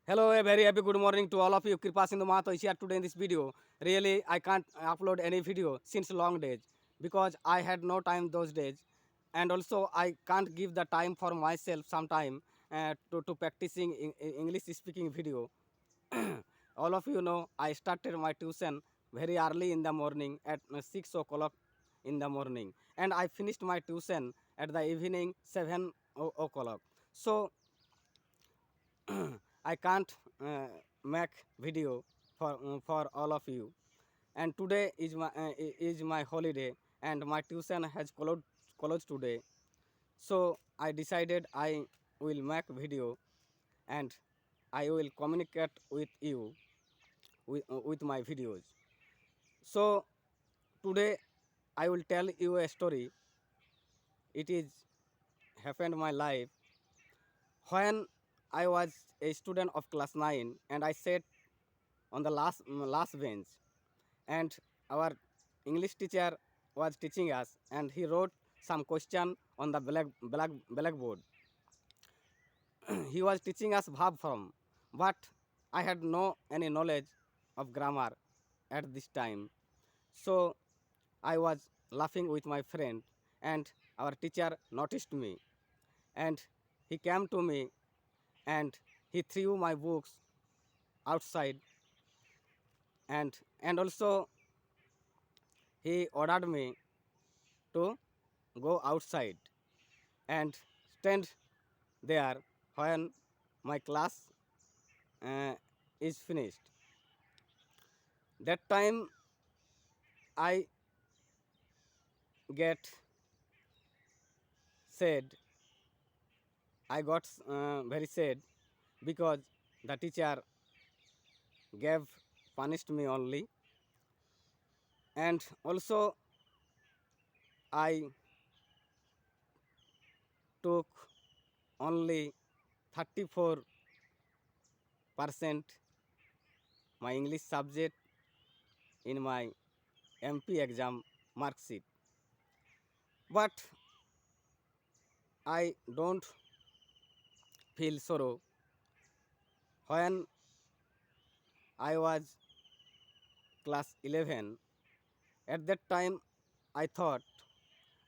Hello, a very happy good morning to all of you. Kripa Sindhu Mahato is here today in this video. Really, I can't upload any video since long days because I had no time those days, and also I can't give the time for myself some time to practicing English speaking video. All of you know I started my tuition very early in the morning at 6 o'clock in the morning, and I finished my tuition at the evening 7 o'clock. So I can't make video for all of you. And today is my holiday, and my tuition has closed today. So I decided I will make video, and I will communicate with you with my videos. So today I will tell you a story. It is happened my life when I was a student of class 9, and I sat on the last bench, and our English teacher was teaching us, and he wrote some question on the blackboard. He was teaching us verb form, but I had no any knowledge of grammar at this time. So I was laughing with my friend, and our teacher noticed me, and he came to me, and he threw my books outside, and also he ordered me to go outside and stand there when my class uh, is finished. That time I get sad. I got very sad because the teacher gave punished me only, and also I took only 34% my English subject in my MP exam mark sheet. But I don't feel sorrow. When I was class 11, at that time I thought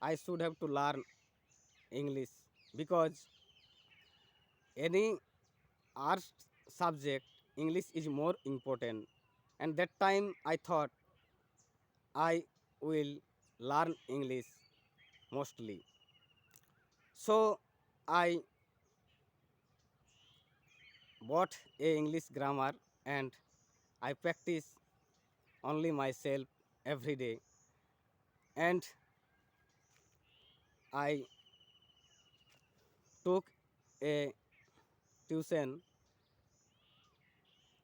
I should have to learn English because any arts subject English is more important. And that time I thought I will learn English mostly. So I bought a English grammar, and I practice only myself every day, and I took a tuition.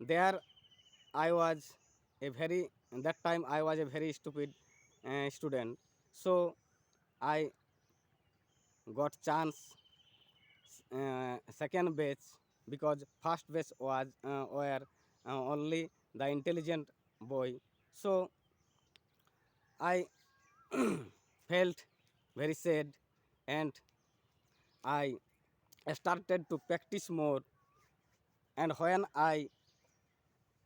There I was a very that time I was a very stupid student. So I got chance second batch because first batch was were only the intelligent boy. So I felt very sad, and I started to practice more. And when I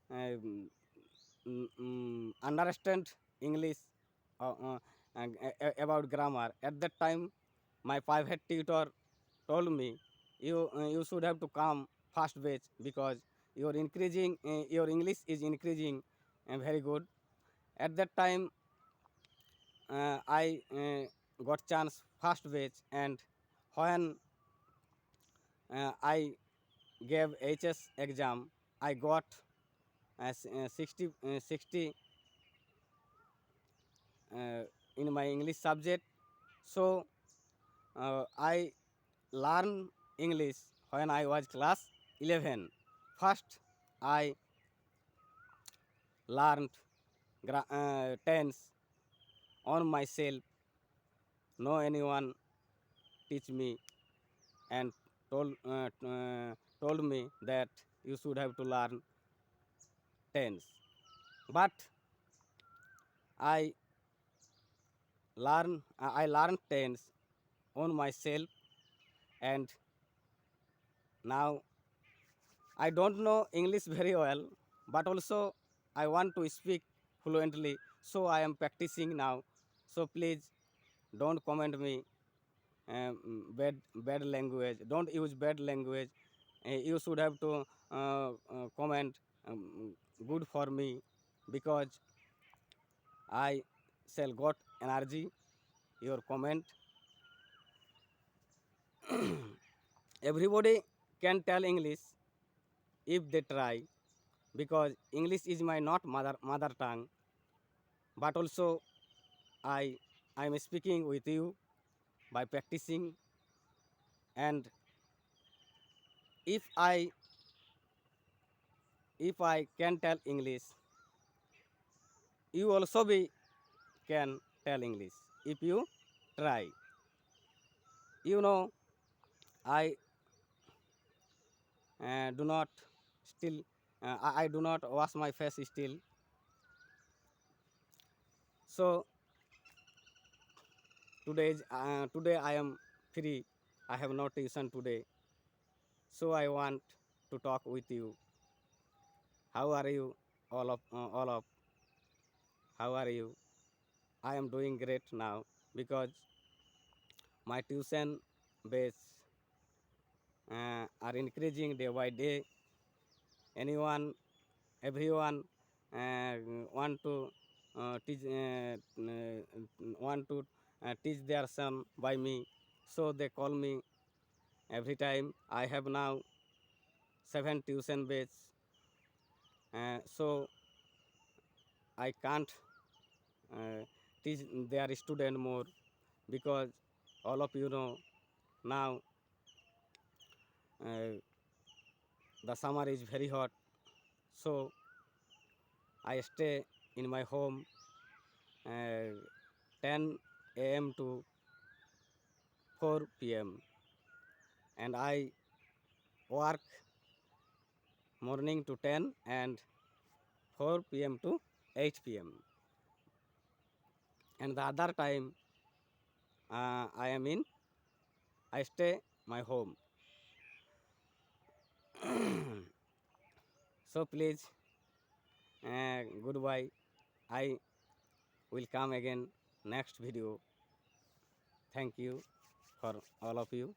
um, understand English about grammar, at that time my private tutor told me, you should have to come first batch because your English is increasing very good. At that time I got chance first batch, and when I gave HS exam, I got 60 uh, in my English subject. So I learned English when I was class 11. First, I learned tense on myself. No anyone teach me and told me that you should have to learn tense. But I I learned tense on myself, and now I don't know English very well, but also I want to speak fluently, so I am practicing now. So please don't comment me bad language. Don't use bad language. You should have to comment good for me, because I shall got energy. Your comment. Everybody can tell English if they try, because English is my not mother tongue, but also I am speaking with you by practicing. And if I can tell English, you also be can tell English if you try. You know, I do not still I do not wash my face still. So today I am free. I have no tuition today. So I want to talk with you. How are you? All of how are you? I am doing great now, because my tuition base are increasing day by day. Anyone, everyone uh, want to teach want to teach their son by me, so they call me every time. I have now 7 tuition base, so I can't uh, teach their student more, because all of you know now uh, the summer is very hot, so I stay in my home uh, 10 a.m. to 4 p.m. and I work morning to 10 and 4 p.m. to 8 p.m. And the other time I am in, I stay my home. So please, goodbye. I will come again next video. Thank you for all of you.